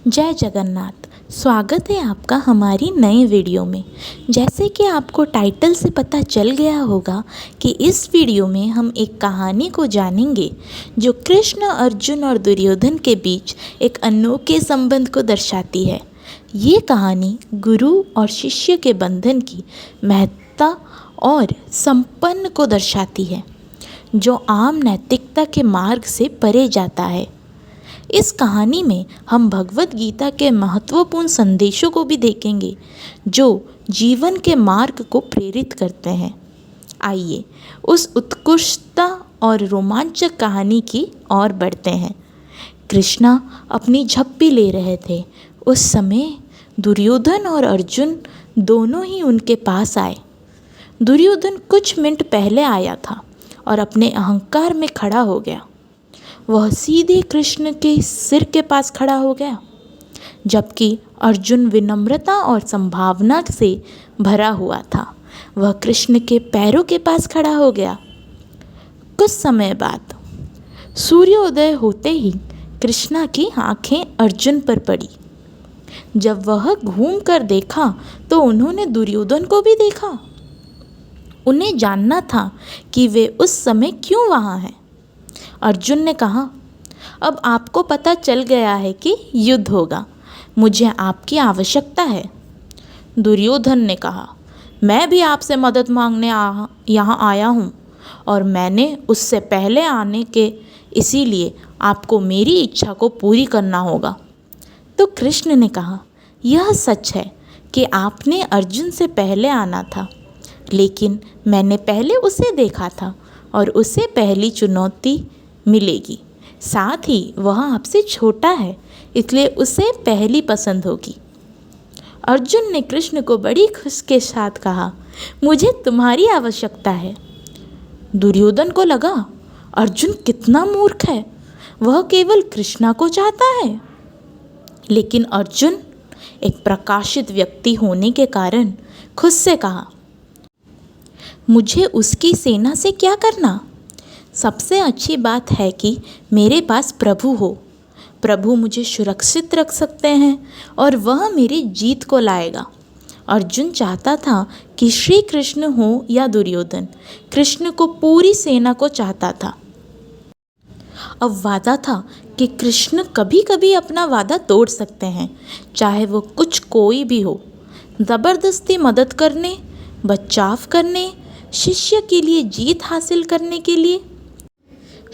जय जगन्नाथ। स्वागत है आपका हमारी नए वीडियो में। जैसे कि आपको टाइटल से पता चल गया होगा कि इस वीडियो में हम एक कहानी को जानेंगे जो कृष्ण, अर्जुन और दुर्योधन के बीच एक अनोखे संबंध को दर्शाती है। ये कहानी गुरु और शिष्य के बंधन की महत्ता और संपन्न को दर्शाती है, जो आम नैतिकता के मार्ग से परे जाता है। इस कहानी में हम भगवत गीता के महत्वपूर्ण संदेशों को भी देखेंगे, जो जीवन के मार्ग को प्रेरित करते हैं। आइए उस उत्कृष्टता और रोमांचक कहानी की ओर बढ़ते हैं। कृष्णा अपनी झप्पी ले रहे थे। उस समय दुर्योधन और अर्जुन दोनों ही उनके पास आए। दुर्योधन कुछ मिनट पहले आया था और अपने अहंकार में खड़ा हो गया। वह सीधे कृष्ण के सिर के पास खड़ा हो गया, जबकि अर्जुन विनम्रता और संभावना से भरा हुआ था। वह कृष्ण के पैरों के पास खड़ा हो गया। कुछ समय बाद सूर्योदय होते ही कृष्णा की आंखें अर्जुन पर पड़ी। जब वह घूम कर देखा तो उन्होंने दुर्योधन को भी देखा। उन्हें जानना था कि वे उस समय क्यों वहाँ हैं। अर्जुन ने कहा, अब आपको पता चल गया है कि युद्ध होगा। मुझे आपकी आवश्यकता है। दुर्योधन ने कहा, मैं भी आपसे मदद मांगने यहाँ आया हूँ और मैंने उससे पहले आने के इसीलिए आपको मेरी इच्छा को पूरी करना होगा। तो कृष्ण ने कहा, यह सच है कि आपने अर्जुन से पहले आना था, लेकिन मैंने पहले उसे देखा था और उसे पहली चुनौती मिलेगी। साथ ही वह आपसे छोटा है, इसलिए उसे पहली पसंद होगी। अर्जुन ने कृष्ण को बड़ी खुशी के साथ कहा, मुझे तुम्हारी आवश्यकता है। दुर्योधन को लगा, अर्जुन कितना मूर्ख है, वह केवल कृष्णा को चाहता है। लेकिन अर्जुन एक प्रकाशित व्यक्ति होने के कारण खुद से कहा, मुझे उसकी सेना से क्या करना। सबसे अच्छी बात है कि मेरे पास प्रभु हो। प्रभु मुझे सुरक्षित रख सकते हैं और वह मेरी जीत को लाएगा। अर्जुन चाहता था कि श्री कृष्ण हो या दुर्योधन, कृष्ण को पूरी सेना को चाहता था। अब वादा था कि कृष्ण कभी कभी अपना वादा तोड़ सकते हैं, चाहे वो कुछ कोई भी हो। ज़बरदस्ती मदद करने, बचाव करने, शिष्य के लिए जीत हासिल करने के लिए।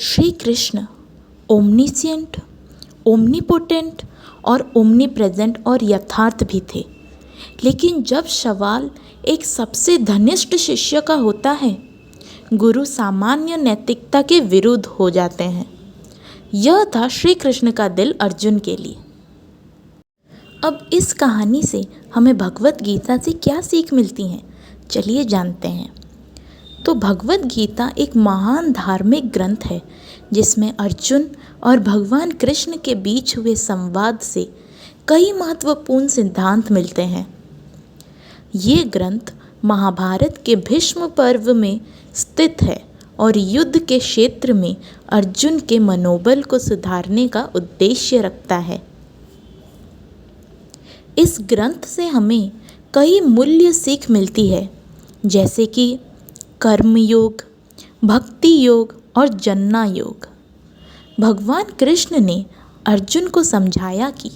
श्री कृष्ण ओमनिशिएंट, ओमनीपोटेंट और ओमनीप्रेजेंट और यथार्थ भी थे। लेकिन जब सवाल एक सबसे घनिष्ठ शिष्य का होता है, गुरु सामान्य नैतिकता के विरुद्ध हो जाते हैं। यह था श्री कृष्ण का दिल अर्जुन के लिए। अब इस कहानी से हमें भगवत गीता से क्या सीख मिलती है, चलिए जानते हैं। तो भगवत गीता एक महान धार्मिक ग्रंथ है, जिसमें अर्जुन और भगवान कृष्ण के बीच हुए संवाद से कई महत्वपूर्ण सिद्धांत मिलते हैं। ये ग्रंथ महाभारत के भीष्म पर्व में स्थित है और युद्ध के क्षेत्र में अर्जुन के मनोबल को सुधारने का उद्देश्य रखता है। इस ग्रंथ से हमें कई मूल्य सीख मिलती है, जैसे कि कर्म योग, भक्ति योग और जन्ना योग। भगवान कृष्ण ने अर्जुन को समझाया कि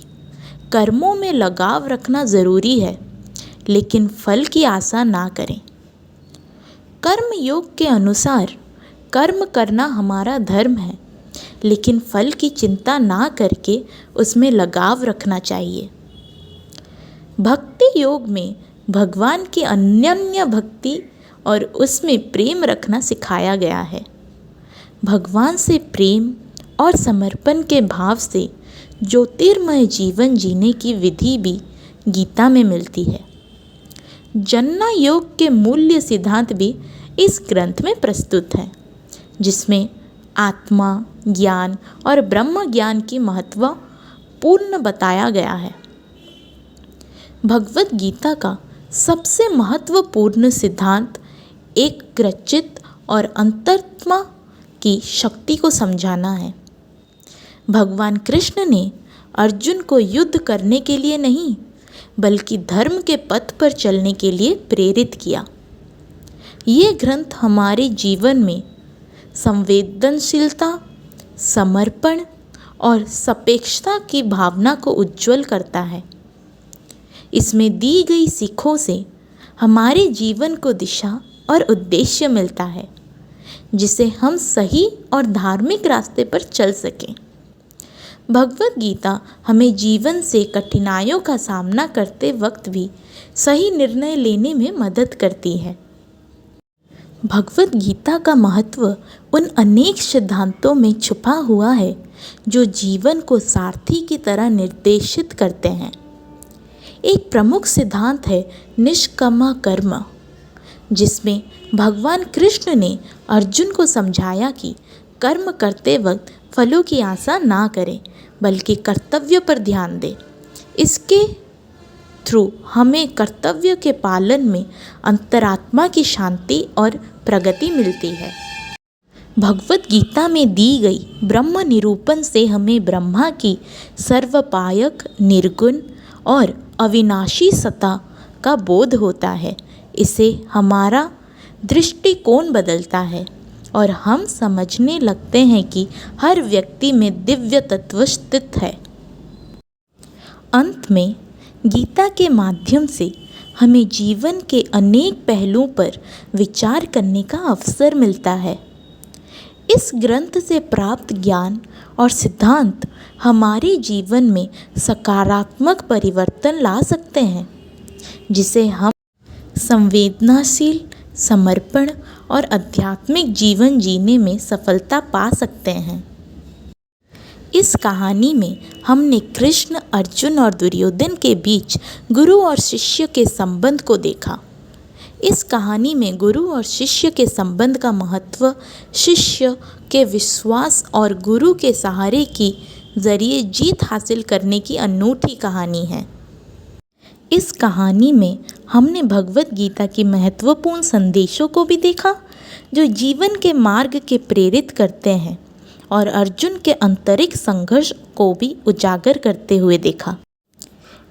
कर्मों में लगाव रखना ज़रूरी है, लेकिन फल की आशा ना करें। कर्म योग के अनुसार कर्म करना हमारा धर्म है, लेकिन फल की चिंता ना करके उसमें लगाव रखना चाहिए। भक्ति योग में भगवान की अनन्य भक्ति और उसमें प्रेम रखना सिखाया गया है। भगवान से प्रेम और समर्पण के भाव से ज्योतिर्मय जीवन जीने की विधि भी गीता में मिलती है। जन्ना योग के मूल्य सिद्धांत भी इस ग्रंथ में प्रस्तुत हैं, जिसमें आत्मा ज्ञान और ब्रह्म ज्ञान की महत्व पूर्ण बताया गया है। भगवत गीता का सबसे महत्वपूर्ण सिद्धांत एक ग्रचित और अंतरात्मा की शक्ति को समझाना है। भगवान कृष्ण ने अर्जुन को युद्ध करने के लिए नहीं, बल्कि धर्म के पथ पर चलने के लिए प्रेरित किया। ये ग्रंथ हमारे जीवन में संवेदनशीलता, समर्पण और सापेक्षता की भावना को उज्ज्वल करता है। इसमें दी गई सीखों से हमारे जीवन को दिशा और उद्देश्य मिलता है, जिसे हम सही और धार्मिक रास्ते पर चल सकें। भगवद गीता हमें जीवन से कठिनाइयों का सामना करते वक्त भी सही निर्णय लेने में मदद करती है। भगवद गीता का महत्व उन अनेक सिद्धांतों में छुपा हुआ है जो जीवन को सारथी की तरह निर्देशित करते हैं। एक प्रमुख सिद्धांत है निष्काम कर्म, जिसमें भगवान कृष्ण ने अर्जुन को समझाया कि कर्म करते वक्त फलों की आशा ना करें, बल्कि कर्तव्य पर ध्यान दें। इसके थ्रू हमें कर्तव्य के पालन में अंतरात्मा की शांति और प्रगति मिलती है। भगवद गीता में दी गई ब्रह्म निरूपण से हमें ब्रह्मा की सर्वपायक, निर्गुण और अविनाशी सत्ता का बोध होता है। इसे हमारा दृष्टिकोण बदलता है और हम समझने लगते हैं कि हर व्यक्ति में दिव्य तत्व स्थित है। अंत में गीता के माध्यम से हमें जीवन के अनेक पहलुओं पर विचार करने का अवसर मिलता है। इस ग्रंथ से प्राप्त ज्ञान और सिद्धांत हमारे जीवन में सकारात्मक परिवर्तन ला सकते हैं, जिसे हम संवेदनाशील, समर्पण और आध्यात्मिक जीवन जीने में सफलता पा सकते हैं। इस कहानी में हमने कृष्ण, अर्जुन और दुर्योधन के बीच गुरु और शिष्य के संबंध को देखा। इस कहानी में गुरु और शिष्य के संबंध का महत्व शिष्य के विश्वास और गुरु के सहारे के जरिए जीत हासिल करने की अनूठी कहानी है। इस कहानी में हमने भगवद गीता के महत्वपूर्ण संदेशों को भी देखा, जो जीवन के मार्ग के प्रेरित करते हैं, और अर्जुन के आंतरिक संघर्ष को भी उजागर करते हुए देखा।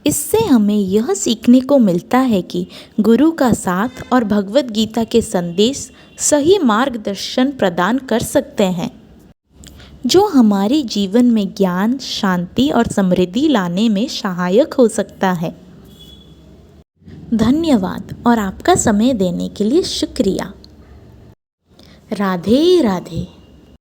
इससे हमें यह सीखने को मिलता है कि गुरु का साथ और भगवद गीता के संदेश सही मार्गदर्शन प्रदान कर सकते हैं, जो हमारे जीवन में ज्ञान, शांति और समृद्धि लाने में सहायक हो सकता है। धन्यवाद और आपका समय देने के लिए शुक्रिया। राधे राधे।